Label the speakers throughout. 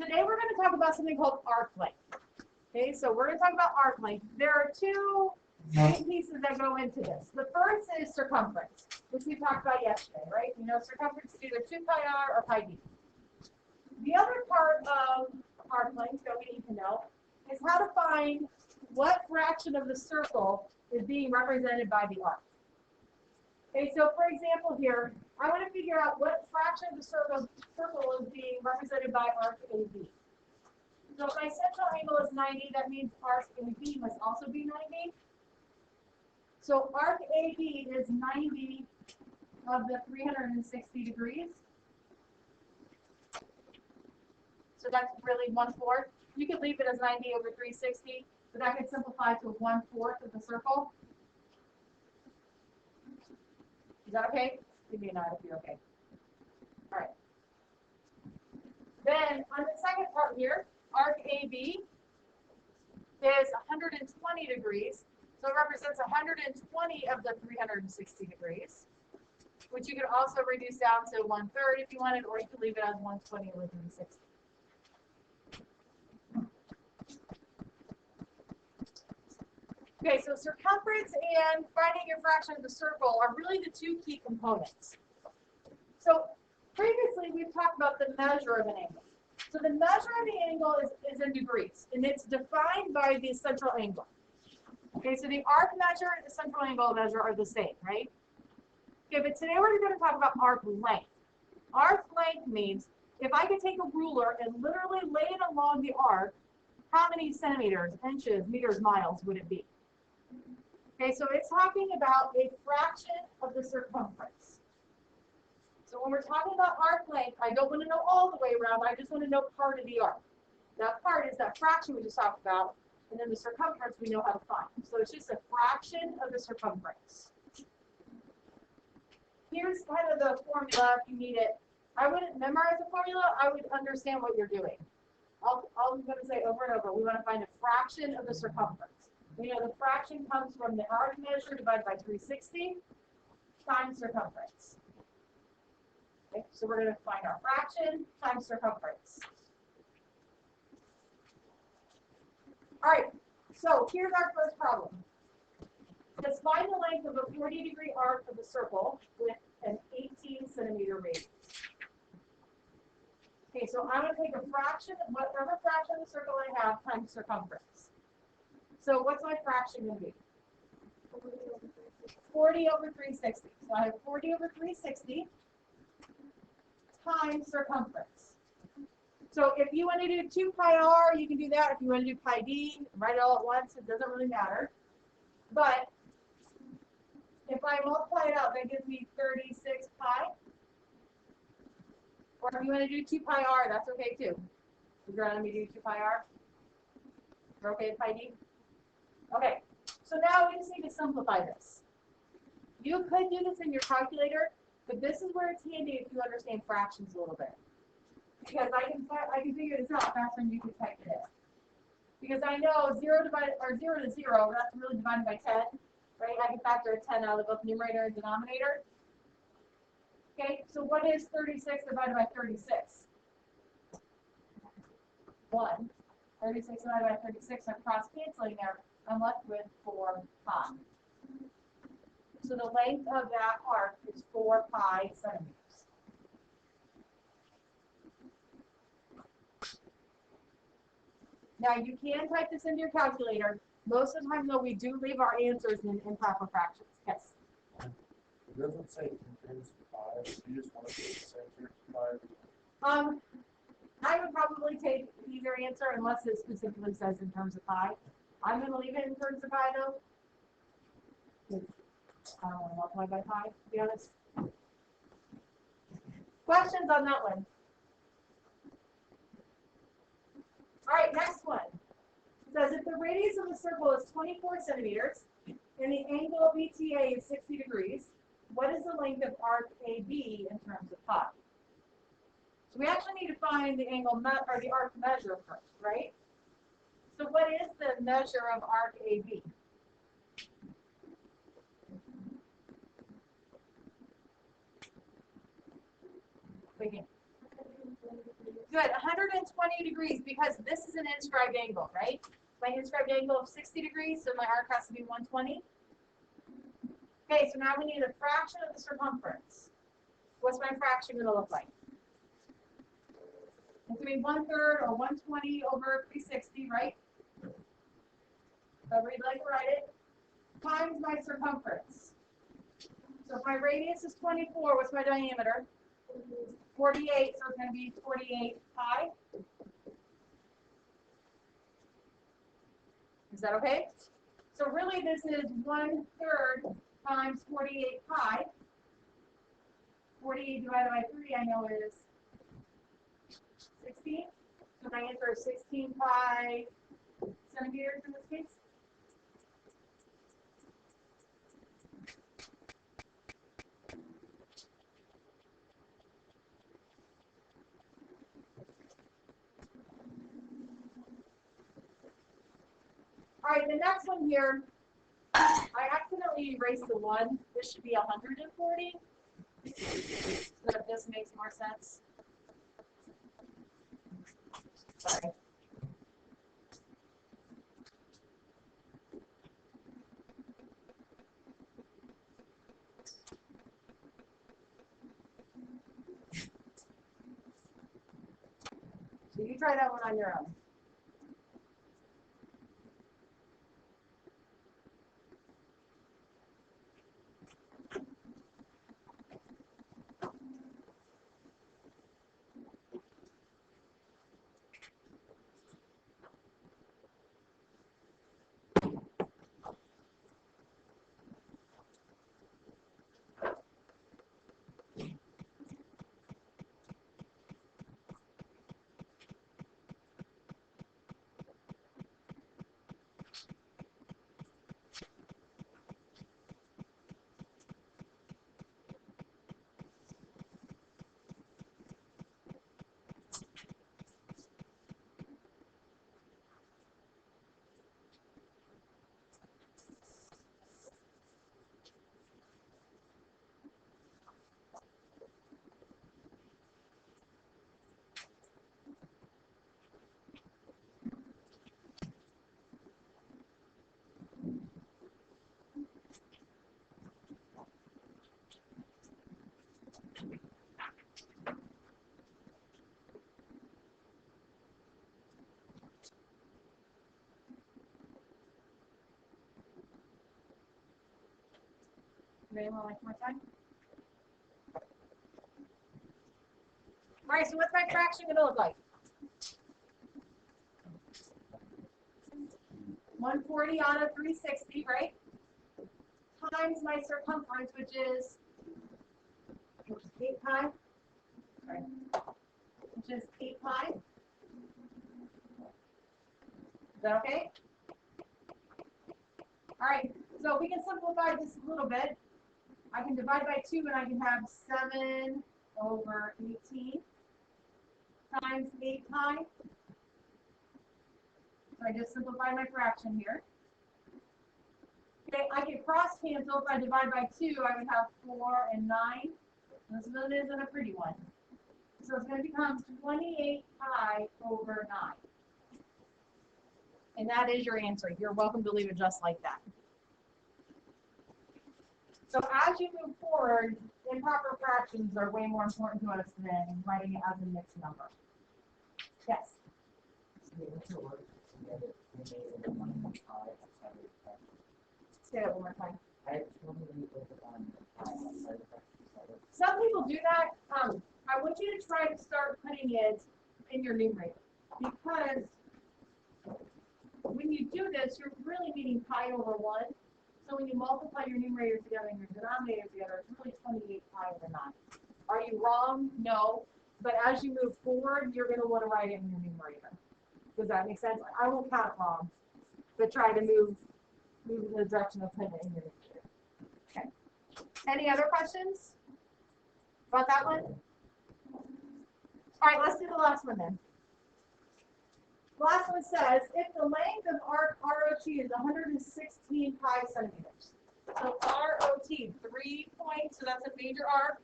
Speaker 1: today we're going to talk about something called arc length. Okay, so we're going to talk about arc length. There are two main pieces that go into this. The first is circumference, which we talked about yesterday, right? You know, circumference is either 2 pi r or pi d. The other part of arc length that we need to know is how to find what fraction of the circle is being represented by the arc. Okay, so for example here, I want to figure out what fraction of the circle is being represented by arc AB. So if my central angle is 90, that means arc AB must also be 90. So arc AB is 90 of the 360 degrees. So that's really 1/4. You could leave it as 90 over 360, but that could simplify to 1/4 of the circle. Is that okay? Give me a nod if you're okay. All right. Then on the second part here, arc AB is 120 degrees. So it represents 120 of the 360 degrees, which you could also reduce down to 1/3 if you wanted, or you could leave it as 120 over 360. Okay, so circumference and finding your fraction of the circle are really the two key components. So previously we've talked about the measure of an angle. So the measure of the angle is in degrees, and it's defined by the central angle. Okay, so the arc measure and the central angle measure are the same, right? Okay, but today we're going to talk about arc length. Arc length means if I could take a ruler and literally lay it along the arc, how many centimeters, inches, meters, miles would it be? Okay, so it's talking about a fraction of the circumference. So when we're talking about arc length, I don't want to know all the way around, I just want to know part of the arc. That part is that fraction we just talked about, and then the circumference we know how to find. So it's just a fraction of the circumference. Here's kind of the formula if you need it. I wouldn't memorize the formula, I would understand what you're doing. I'm going to say over and over, we want to find a fraction of the circumference. We know the fraction comes from the arc measure divided by 360 times circumference. Okay, so we're going to find our fraction times circumference. All right, so here's our first problem. Let's find the length of a 40-degree arc of the circle with an 18-centimeter radius. Okay, so I'm going to take a fraction, whatever fraction of the circle I have, times circumference. So what's my fraction going to be? 40 over 360. So I have 40 over 360 times circumference. So if you want to do 2 pi r, you can do that. If you want to do pi d, write it all at once. It doesn't really matter. But if I multiply it out, that gives me 36 pi. Or if you want to do 2 pi r, that's okay too. Would you rather me do 2 pi r? You're okay with pi d? Okay, so now we just need to simplify this. You could do this in your calculator, but this is where it's handy if you understand fractions a little bit. Because I can figure this out faster than you can type it in. Because I know 0 to 0, that's really divided by 10, right? I can factor a 10 out of both numerator and denominator. Okay, so what is 36 divided by 36? 1. 36 divided by 36, I'm cross-canceling there. I'm left with 4 pi. So the length of that arc is 4 pi centimeters. Now you can type this into your calculator. Most of the time, though, we do leave our answers in improper fractions. Yes?
Speaker 2: It doesn't say in terms of pi. You just want to say in terms of pi.
Speaker 1: I would probably take either answer unless it specifically says in terms of pi. I'm going to leave it in terms of pi, though. I don't want to multiply by pi, to be honest. Questions on that one? All right, next one. It says if the radius of a circle is 24 centimeters and the angle BTA is 60 degrees, what is the length of arc AB in terms of pi? So we actually need to find the angle or the arc measure first, right? So what is the measure of arc AB? Begin. Good, 120 degrees, because this is an inscribed angle, right? My inscribed angle of 60 degrees, so my arc has to be 120. Okay, so now we need a fraction of the circumference. What's my fraction going to look like? It's going to be 1/3 or 120 over 360, right? However you'd like to write it, times my circumference. So if my radius is 24, what's my diameter? 48, so it's going to be 48 pi. Is that okay? So really this is 1/3 times 48 pi. 48 divided by 3 I know is 16. So my answer is 16 pi centimeters in this case. All right, the next one here, I accidentally erased the 1. This should be 140. So that this makes more sense. Sorry. So you try that one on your own. Anyone like more time? All right, so what's my fraction going to look like? 140 out of 360, right? Times my circumference, which is 8 pi. Right. Which is 8 pi. Is that okay? All right, so we can simplify this a little bit. I can divide by 2 and I can have 7 over 18 times 8 pi. So I just simplify my fraction here. Okay, I can cross cancel. If I divide by 2, I would have 4 and 9. This one isn't a pretty one. So it's going to become 28 pi over 9. And that is your answer. You're welcome to leave it just like that. So as you move forward, improper fractions are way more important to us than writing it as a mixed number. Yes? Say that one more time. Some people do that. I want you to try to start putting it in your numerator, because when you do this, you're really meaning pi over 1. So when you multiply your numerator together and your denominator together, it's really 28 pi over 9. Are you wrong? No. But as you move forward, you're going to want to write it in your numerator. Does that make sense? I won't count it wrong, but try to move in the direction of putting it in your numerator. Okay. Any other questions about that one? All right, let's do the last one then. The last one says, if the length of arc ROT is 116 pi centimeters. So ROT, 3 points, so that's a major arc.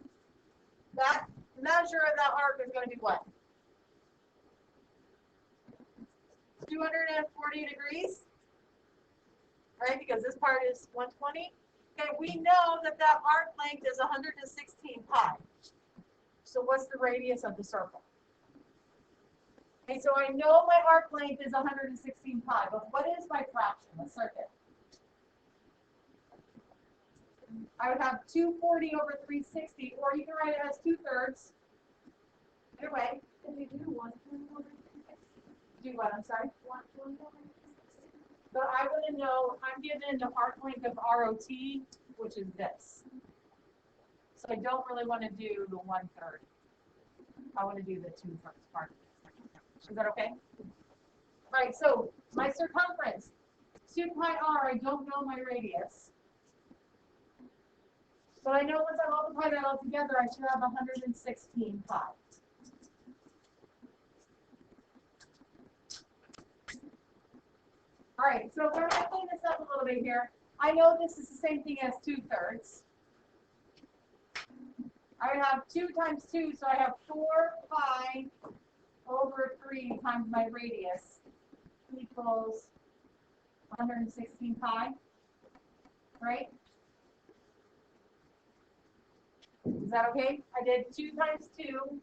Speaker 1: That measure of that arc is going to be what? 240 degrees, right? Because this part is 120. Okay, we know that that arc length is 116 pi. So what's the radius of the circle? Okay, so I know my arc length is 116 pi, but what is my fraction? Let's start there. I would have 240 over 360, or you can write it as 2/3. Either way.
Speaker 3: Can we do 120 over 360?
Speaker 1: Do what? I'm sorry.
Speaker 3: 120 over 360?
Speaker 1: So I want to know, I'm given the arc length of ROT, which is this. So I don't really want to do the 1/3. I want to do the 2/3 part. Is that okay? All right, so my circumference, 2 pi r, I don't know my radius. But I know once I multiply that all together, I should have 116 pi. All right, so we're going to clean this up a little bit here. I know this is the same thing as 2/3. I would have 2 times 2, so I have 4 pi over 3 times my radius equals 116 pi, right? Is that okay? I did 2 times 2,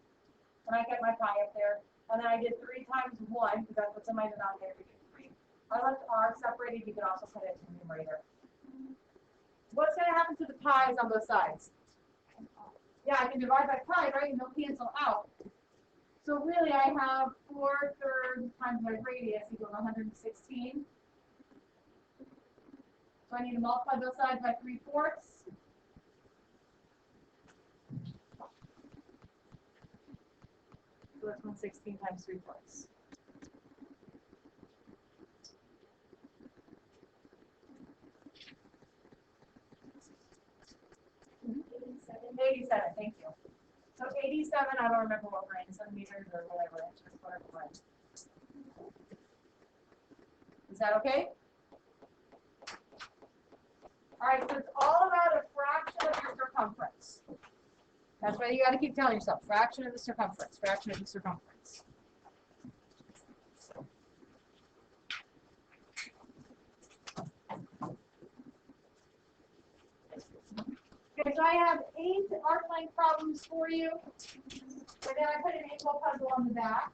Speaker 1: and I get my pi up there. And then I did 3 times 1, because that's what's in my denominator, we did 3. I left r separated, you can also put it in the numerator. What's going to happen to the pi's on both sides? Yeah, I can divide by pi, right, and they'll cancel out. So really, I have 4/3 times my radius equals 116. So I need to multiply both sides by 3/4. So that's 116 times 3/4.
Speaker 3: Mm-hmm.
Speaker 1: 87, thank you. So 87, I don't remember what we're in, centimeters or whatever, just whatever we're in. Is that okay? All right, so it's all about a fraction of your circumference. That's what you got to keep telling yourself, fraction of the circumference, fraction of the circumference. Okay, so I have 8 arc length problems for you. And then I put an equal puzzle on the back.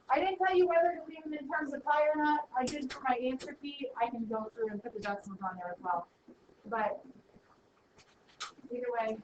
Speaker 1: I didn't tell you whether to leave them in terms of pi or not. I did for my answer key. I can go through and put the decimals on there as well. But either way,